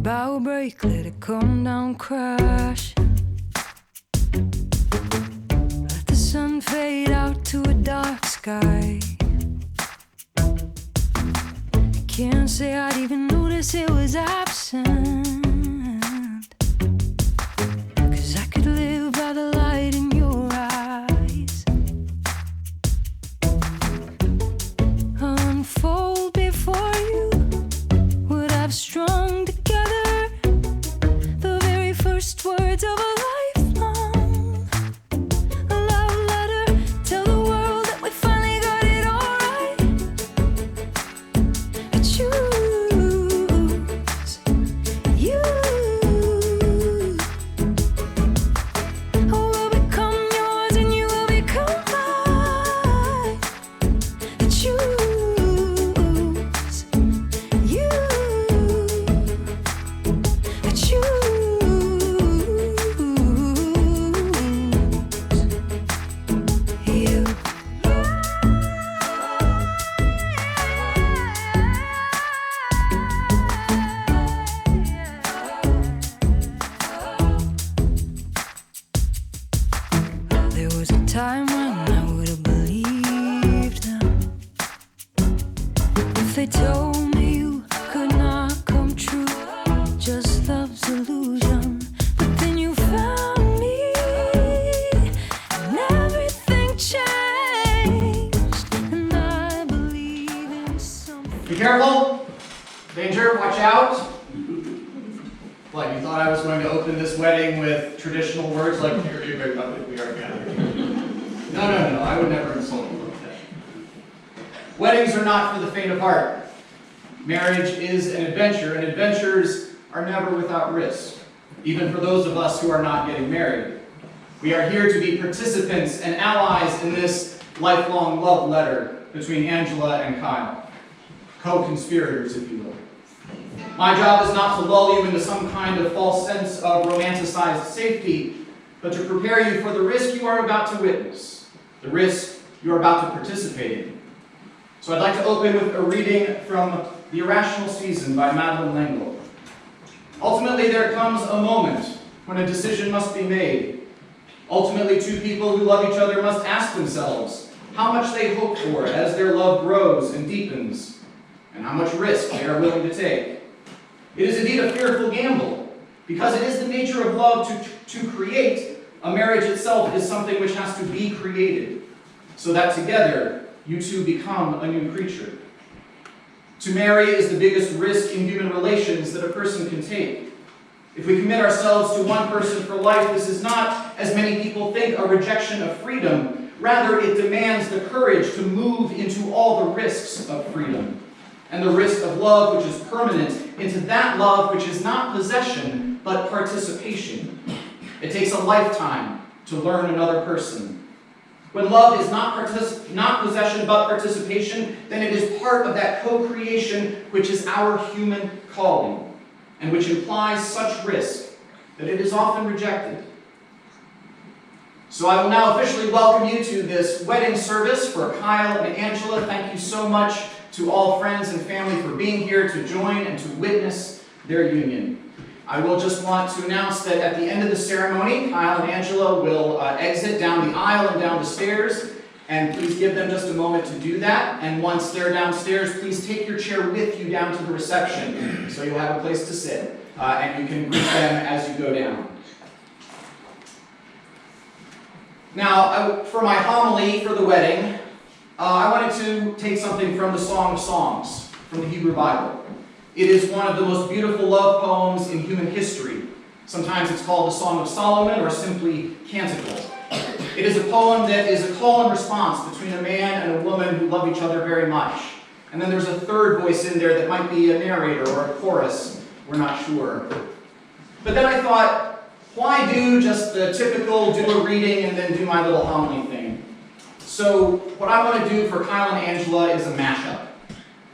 bow break, let it come down crash. Let the sun fade out to a dark sky. I can't say I'd even notice it was absent, 'cause I could live by the light in your eyes. Unfold before you what I've strung together, the very first words of a lifelong, a love letter. Tell the world that we finally got it all right. I choose you. I will become yours and you will become mine. I choose you. I choose you. There was a time when I would have believed them if they told me you could not come true, just love's illusion. But then you found me and everything changed, and I believe in something. Be careful! Danger, watch out! What, you thought I was going to open this wedding with traditional words like, "Here, we are gathered"? No, I would never insult you like that. Weddings are not for the faint of heart. Marriage is an adventure, and adventures are never without risk, even for those of us who are not getting married. We are here to be participants and allies in this lifelong love letter between Angela and Kyle. Co-conspirators, if you will. My job is not to lull you into some kind of false sense of romanticized safety, but to prepare you for the risk you are about to witness, the risk you are about to participate in. So I'd like to open with a reading from The Irrational Season by Madeleine L'Engle. Ultimately, there comes a moment when a decision must be made. Ultimately, two people who love each other must ask themselves how much they hope for as their love grows and deepens, and how much risk they are willing to take. It is indeed a fearful gamble, because it is the nature of love to create. A marriage itself is something which has to be created, so that together you two become a new creature. To marry is the biggest risk in human relations that a person can take. If we commit ourselves to one person for life, this is not, as many people think, a rejection of freedom. Rather, it demands the courage to move into all the risks of freedom, and the risk of love which is permanent, into that love which is not possession, but participation. It takes a lifetime to learn another person. When love is not possession, but participation, then it is part of that co-creation which is our human calling, and which implies such risk that it is often rejected. So I will now officially welcome you to this wedding service for Kyle and Angela. Thank you so much to all friends and family for being here to join and to witness their union. I will just want to announce that at the end of the ceremony, Kyle and Angela will exit down the aisle and down the stairs, and please give them just a moment to do that. And once they're downstairs, please take your chair with you down to the reception, so you'll have a place to sit, and you can greet them as you go down. Now, for my homily for the wedding, I wanted to take something from the Song of Songs, from the Hebrew Bible. It is one of the most beautiful love poems in human history. Sometimes it's called the Song of Solomon, or simply Canticle. It is a poem that is a call and response between a man and a woman who love each other very much. And then there's a third voice in there that might be a narrator or a chorus. We're not sure. But then I thought, why do just the typical do a reading and then do my little homily thing? So what I want to do for Kyle and Angela is a mashup.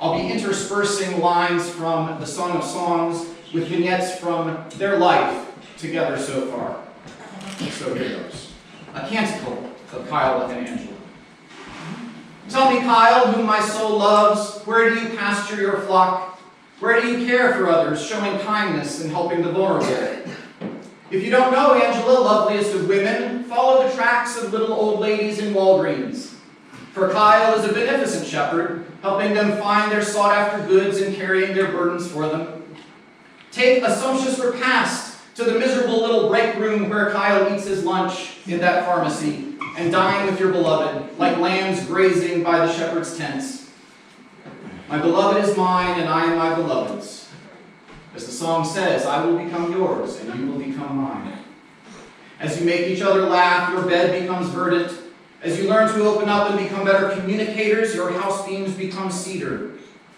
I'll be interspersing lines from the Song of Songs with vignettes from their life together so far. So here goes. A canticle of Kyle and Angela. Tell me, Kyle, whom my soul loves, where do you pasture your flock? Where do you care for others, showing kindness and helping the vulnerable? If you don't know Angela, loveliest of women, follow the tracks of little old ladies in Walgreens. For Kyle is a beneficent shepherd, helping them find their sought-after goods and carrying their burdens for them. Take a sumptuous repast to the miserable little break room where Kyle eats his lunch in that pharmacy, and dine with your beloved, like lambs grazing by the shepherd's tents. My beloved is mine, and I am my beloved's. As the song says, I will become yours, and you will become mine. As you make each other laugh, your bed becomes verdant. As you learn to open up and become better communicators, your house beams become cedar.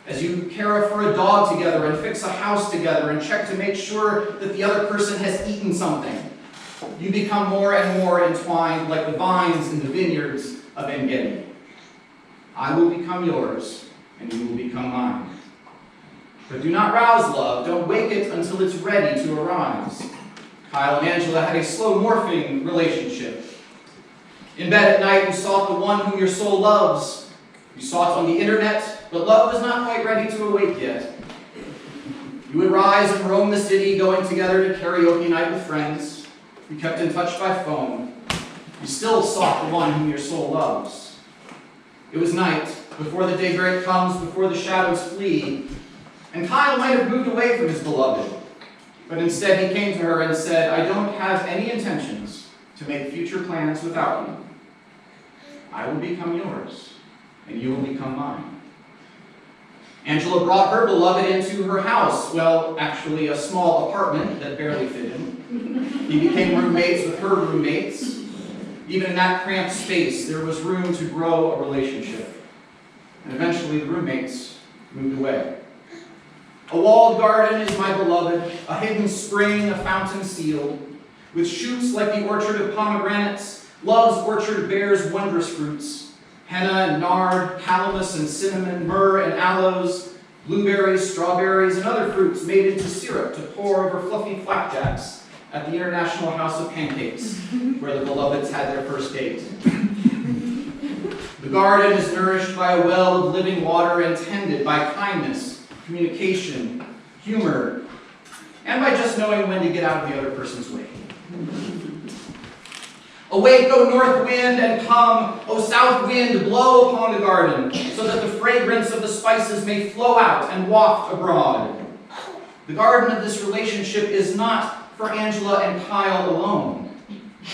As you care for a dog together and fix a house together and check to make sure that the other person has eaten something, you become more and more entwined like the vines in the vineyards of En-Gedi. I will become yours, and you will become mine. But do not rouse love. Don't wake it until it's ready to arise. Kyle and Angela had a slow morphing relationship. In bed at night, you sought the one whom your soul loves. You sought on the internet, but love was not quite ready to awake yet. You would rise and roam the city, going together to karaoke night with friends. You kept in touch by phone. You still sought the one whom your soul loves. It was night, before the daybreak comes, before the shadows flee, and Kyle might have moved away from his beloved, but instead he came to her and said, I don't have any intentions to make future plans without you. I will become yours, and you will become mine. Angela brought her beloved into her house, well, actually a small apartment that barely fit him. He became roommates with her roommates. Even in that cramped space, there was room to grow a relationship. And eventually the roommates moved away. A walled garden is my beloved, a hidden spring, a fountain sealed. With shoots like the orchard of pomegranates, love's orchard bears wondrous fruits. Henna and nard, calamus and cinnamon, myrrh and aloes, blueberries, strawberries, and other fruits made into syrup to pour over fluffy flapjacks at the International House of Pancakes, where the beloveds had their first date. The garden is nourished by a well of living water and tended by kindness, communication, humor, and by just knowing when to get out of the other person's way. Awake, O north wind, and come, O south wind, blow upon the garden, so that the fragrance of the spices may flow out and waft abroad. The garden of this relationship is not for Angela and Kyle alone.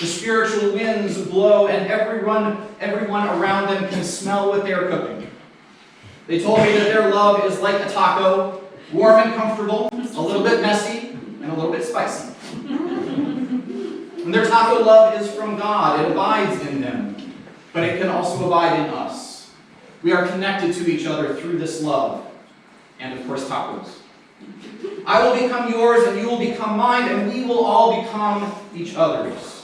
The spiritual winds blow, and everyone around them can smell what they are cooking. They told me that their love is like a taco, warm and comfortable, a little bit messy, and a little bit spicy. And their taco love is from God. It abides in them, but it can also abide in us. We are connected to each other through this love, and of course tacos. I will become yours, and you will become mine, and we will all become each other's.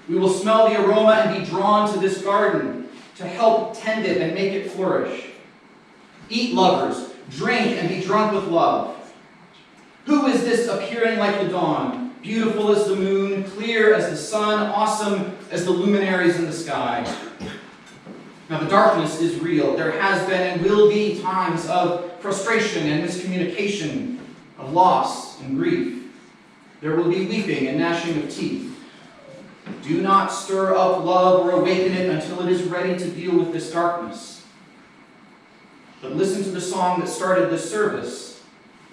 We will smell the aroma and be drawn to this garden to help tend it and make it flourish. Eat, lovers, drink, and be drunk with love. Who is this appearing like the dawn, beautiful as the moon, clear as the sun, awesome as the luminaries in the sky? Now, the darkness is real. There has been and will be times of frustration and miscommunication, of loss and grief. There will be weeping and gnashing of teeth. Do not stir up love or awaken it until it is ready to deal with this darkness. But listen to the song that started this service.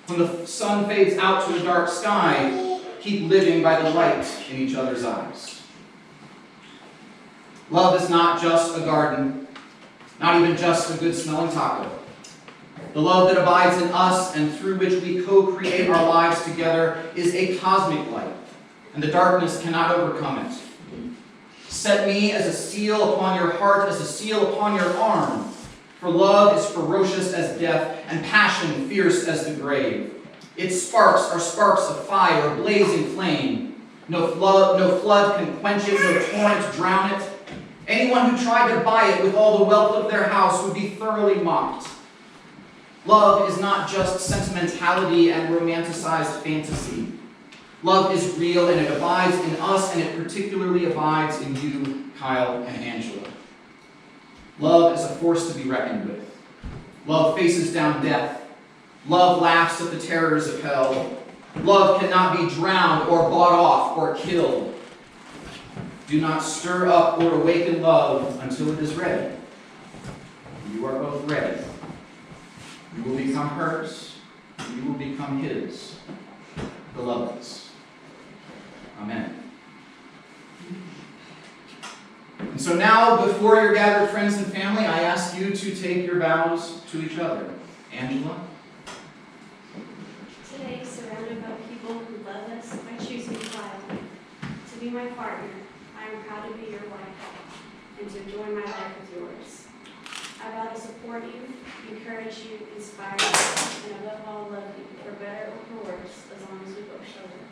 When the sun fades out to a dark sky, keep living by the light in each other's eyes. Love is not just a garden, not even just a good-smelling taco. The love that abides in us and through which we co-create our lives together is a cosmic light, and the darkness cannot overcome it. Set me as a seal upon your heart, as a seal upon your arm. For love is ferocious as death, and passion fierce as the grave. Its sparks are sparks of fire, blazing flame. No flood can quench it, no torrent drown it. Anyone who tried to buy it with all the wealth of their house would be thoroughly mocked. Love is not just sentimentality and romanticized fantasy. Love is real, and it abides in us, and it particularly abides in you, Kyle and Angela. Love is a force to be reckoned with. Love faces down death. Love laughs at the terrors of hell. Love cannot be drowned or bought off or killed. Do not stir up or awaken love until it is ready. You are both ready. You will become hers. You will become his. Beloveds. Amen. And so now, before your gathered friends and family, I ask you to take your vows to each other. Angela? Today, surrounded by people who love us, I choose you, Kyle, to be my partner. I am proud to be your wife and to join my life with yours. I vow to support you, encourage you, inspire you, and above all, love you, for better or for worse, as long as we both show it.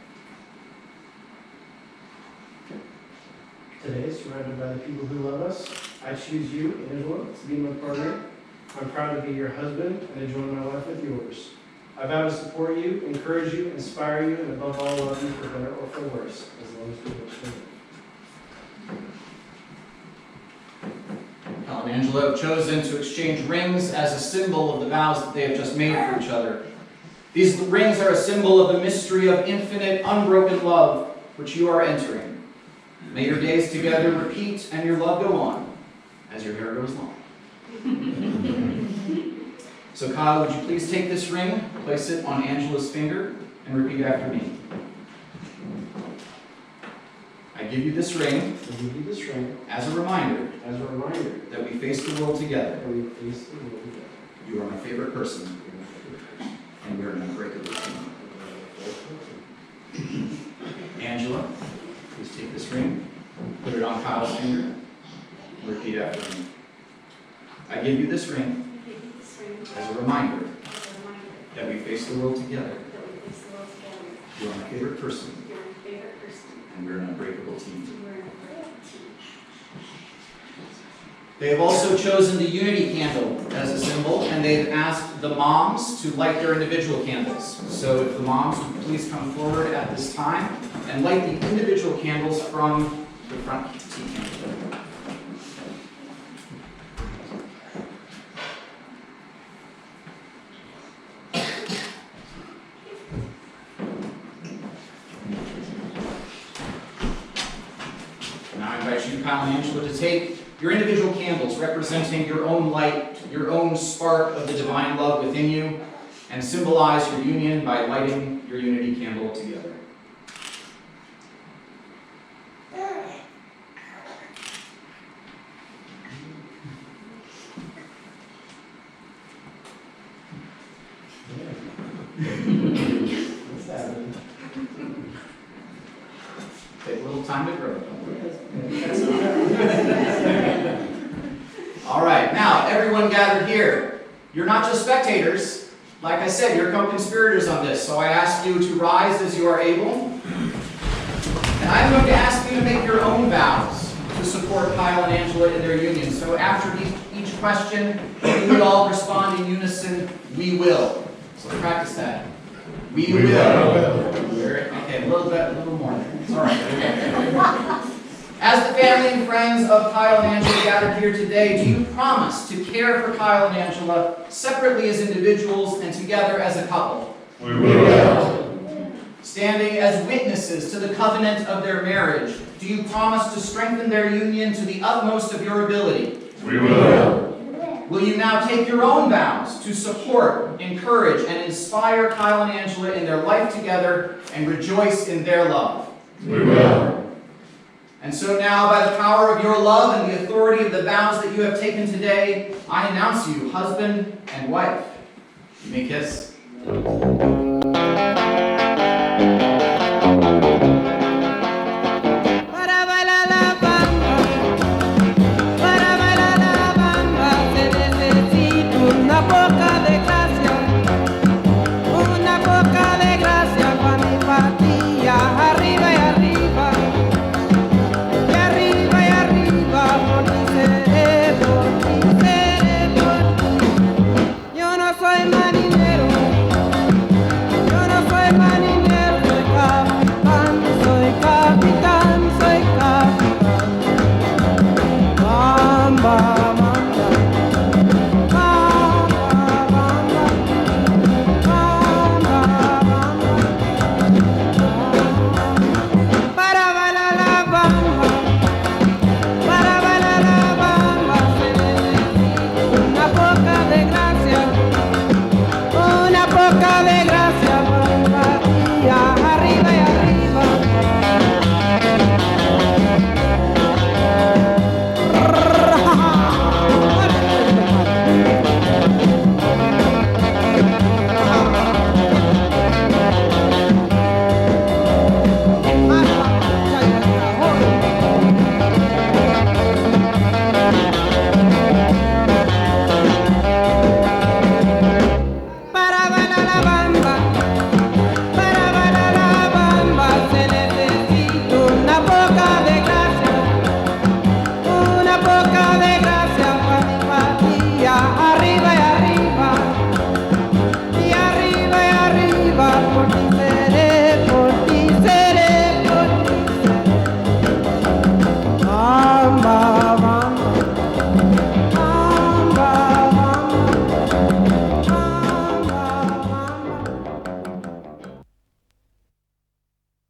Today, surrounded by the people who love us, I choose you, Angela, to be my partner. I'm proud to be your husband and to join my life with yours. I vow to support you, encourage you, inspire you, and above all, love you for better or for worse, as long as we both show it. Kyle and Angela have chosen to exchange rings as a symbol of the vows that they have just made for each other. These rings are a symbol of the mystery of infinite, unbroken love which you are entering. May your days together repeat and your love go on as your hair grows long. So Kyle, would you please take this ring, place it on Angela's finger, and repeat after me. I give you this ring as a reminder that we face the world together. You are my favorite person, and we are an unbreakable team. Angela, please take this ring, put it on Kyle's finger, and repeat after me. I give you this ring as a reminder that we face the world together. You are my favorite person, and we're an unbreakable team. They have also chosen the unity candle as a symbol, and they've asked the moms to light their individual candles. So if the moms would please come forward at this time and light the individual candles from the front tea candle. Now I invite you, Kyle and Angela, to take your individual candles representing your own light, your own spark of the divine love within you, and symbolize your union by lighting your unity candle together. What's happening? Take a little time to grow. All right, now everyone gathered here. You're not just spectators. Like I said, you're co-conspirators on this. So I ask you to rise as you are able. And I'm going to ask you to make your own vows to support Kyle and Angela in their union. So after each question, you would all respond in unison, "We will." So practice that. We will. Okay, a little more there. It's all right. As the family and friends of Kyle and Angela gathered here today, do you promise to care for Kyle and Angela separately as individuals and together as a couple? We will. Standing as witnesses to the covenant of their marriage, do you promise to strengthen their union to the utmost of your ability? We will. Will you now take your own vows to support, encourage, and inspire Kyle and Angela in their life together and rejoice in their love? We will. And so now, by the power of your love and the authority of the vows that you have taken today, I announce you husband and wife. You may kiss.